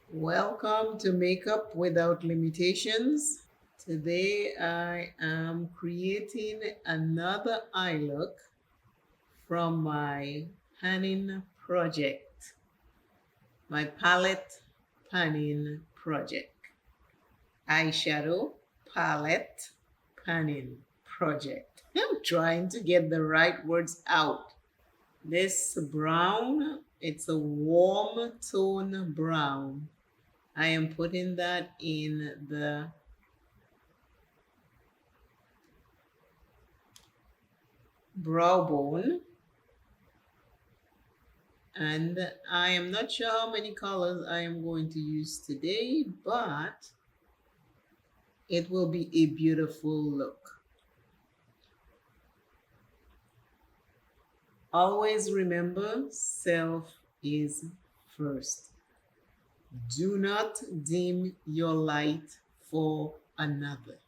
Welcome to Makeup Without Limitations. Today I am creating another eye look from my panning project, my palette panning project, eyeshadow palette panning project. I'm trying to get the right words out. This brown, it's a warm tone brown. I am putting that in the brow bone, and I am not sure how many colors I am going to use today, but it will be a beautiful look. Always remember, self is first. Do not dim your light for another.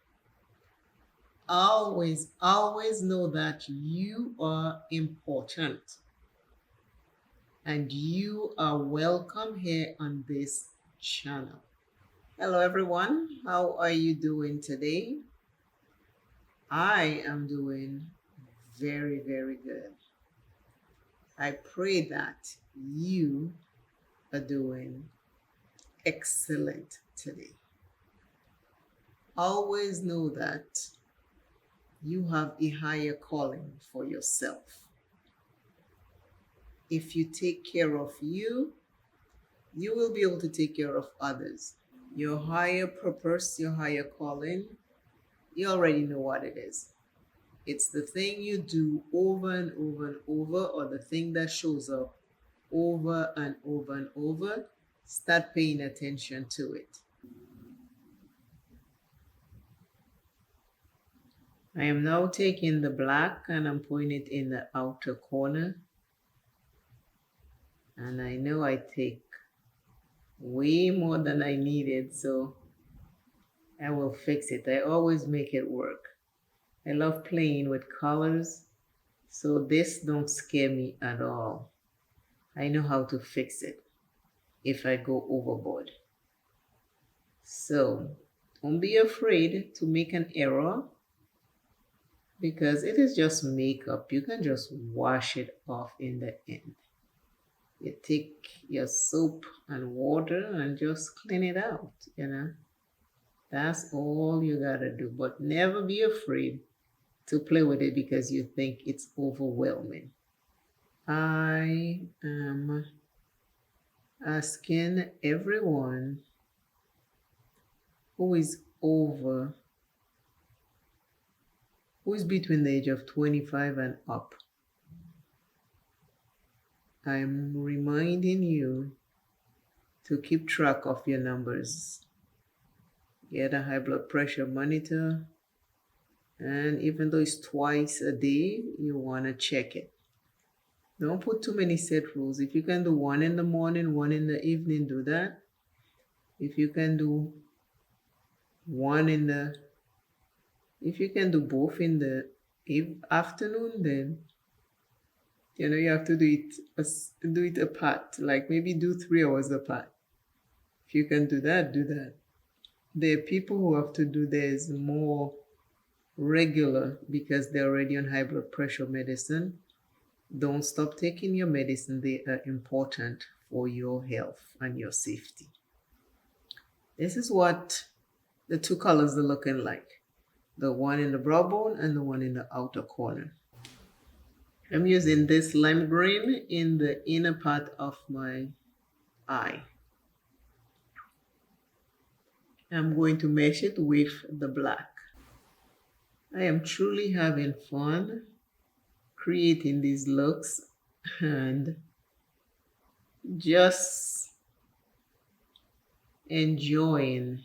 Always know that you are important and you are welcome here on this channel. Hello everyone, how are you doing today? I am doing very good. I pray that you are doing excellent today. Always know that you have a higher calling for yourself. If you take care of you, you will be able to take care of others. Your higher purpose, your higher calling, you already know what it is. It's the thing you do over and over and over, or the thing that shows up over and over and over. Start paying attention to it. I am now taking the black and I'm putting it in the outer corner. And I know I take way more than I needed, so I will fix it. I always make it work. I love playing with colors, so this don't scare me at all. I know how to fix it if I go overboard. So don't be afraid to make an error because it is just makeup. You can just wash it off in the end. You take your soap and water and just clean it out, That's all you gotta do. But never be afraid to play with it because you think it's overwhelming. I am asking everyone who is between the age of 25 and up. I'm reminding you to keep track of your numbers. Get a high blood pressure monitor, and even though it's twice a day, you want to check it. Don't put too many set rules. If you can do one in the morning, one in the evening, do that. If you can do if you can do both in the afternoon, then you have to do it apart. Like maybe do 3 hours apart. If you can do that, do that. There are people who have to do theirs more regular because they're already on high blood pressure medicine. Don't stop taking your medicine. They are important for your health and your safety. This is what the two colors are looking like. The one in the brow bone and the one in the outer corner. I'm using this lime green in the inner part of my eye. I'm going to mesh it with the black. I am truly having fun creating these looks and just enjoying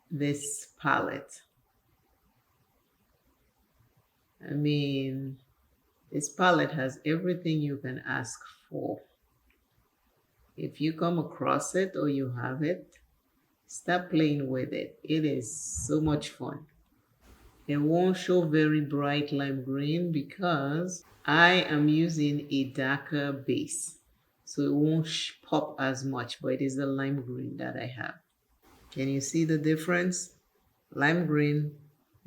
this palette. I mean, this palette has everything you can ask for. If you come across it or you have it, start playing with it. It is so much fun. It won't show very bright lime green because I am using a darker base. so it won't pop as much, but it is the lime green that I have. Can you see the difference? Lime green,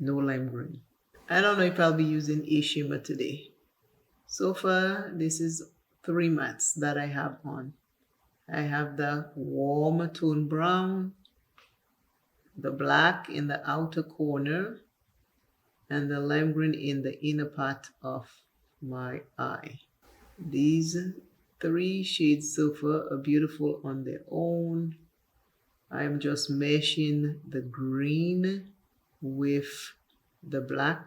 no lime green. I don't know if I'll be using a shimmer today. So far, this is 3 mattes that I have on. I have the warm tone brown, the black in the outer corner, and the lime green in the inner part of my eye. These 3 shades so far are beautiful on their own. I'm just meshing the green with the black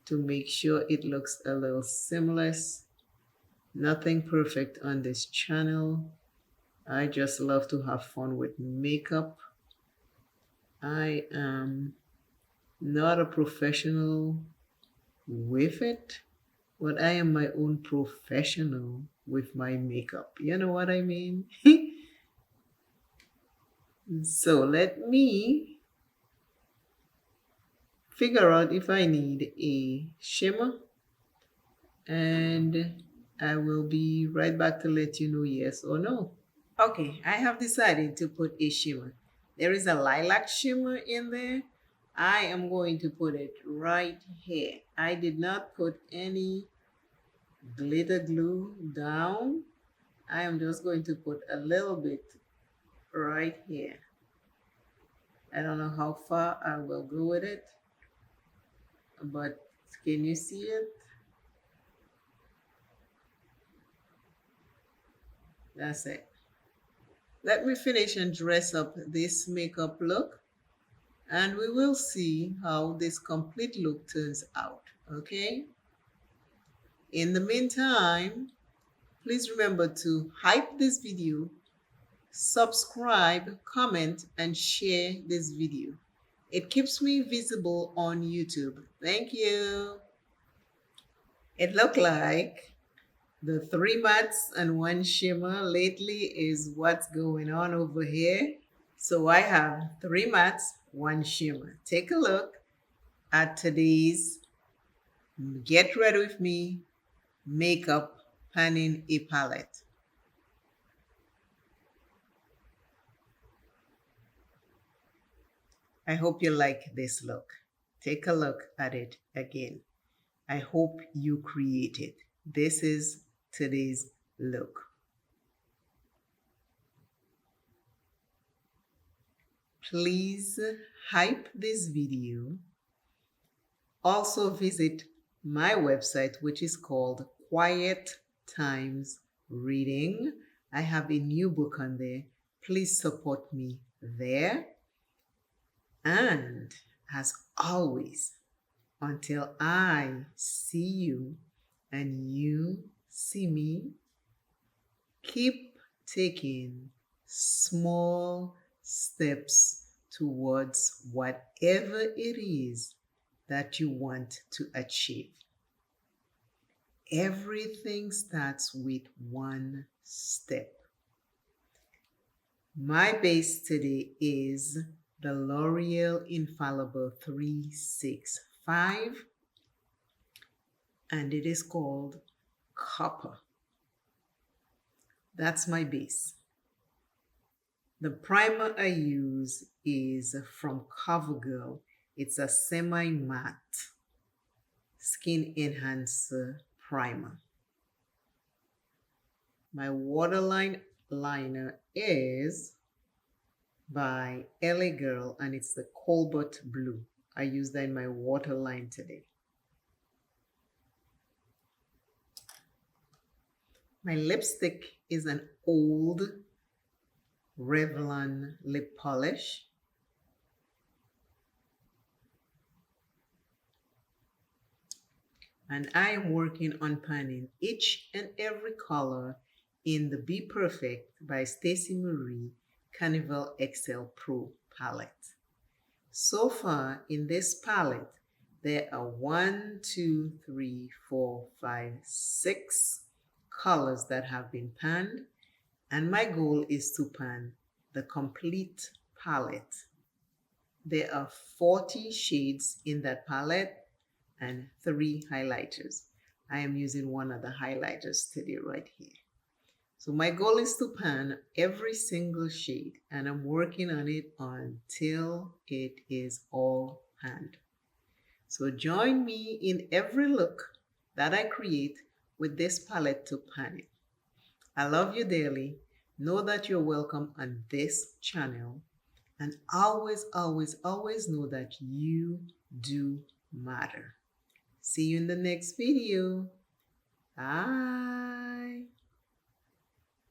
to make sure it looks a little seamless. Nothing perfect on this channel. I just love to have fun with makeup. I am not a professional with it, but I am my own professional with my makeup. You know what I mean? So let me figure out if I need a shimmer, and I will be right back to let you know yes or no. Okay, I have decided to put a shimmer. There is a lilac shimmer in there. I am going to put it right here. I did not put any glitter glue down. I am just going to put a little bit right here. I don't know how far I will go with it, but can you see it? That's it. Let me finish and dress up this makeup look, and we will see how this complete look turns out, okay? In the meantime, please remember to hype this video, subscribe, comment, and share this video. It keeps me visible on YouTube. Thank you. It looked like the 3 mattes and 1 shimmer lately is what's going on over here. So I have 3 mattes, 1 shimmer. Take a look at today's Get Ready With Me makeup panning a palette. I hope you like this look. Take a look at it again. I hope you create it. This is today's look. Please hype this video. Also visit my website, which is called Quiet Times Reading. I have a new book on there. Please support me there. And as always, until I see you and you see me, keep taking small steps towards whatever it is that you want to achieve. Everything starts with one step. My base today is the L'Oreal Infallible 365, and it is called Copper. That's my base. The primer I use is from CoverGirl. It's a semi-matte skin enhancer primer. My waterline liner is by LA Girl, and it's the Cobalt Blue. I use that in my waterline today. My lipstick is an old Revlon lip polish. And I am working on panning each and every color in the Be Perfect by Stacey Marie Carnival XL Pro palette. So far in this palette, there are 1, 2, 3, 4, 5, 6 colors that have been panned, and my goal is to pan the complete palette. There are 40 shades in that palette and 3 highlighters. I am using one of the highlighters today right here. So my goal is to pan every single shade, and I'm working on it until it is all panned. So join me in every look that I create with this palette to pan it. I love you dearly. Know that you're welcome on this channel, and always, always, always know that you do matter. See you in the next video. Bye.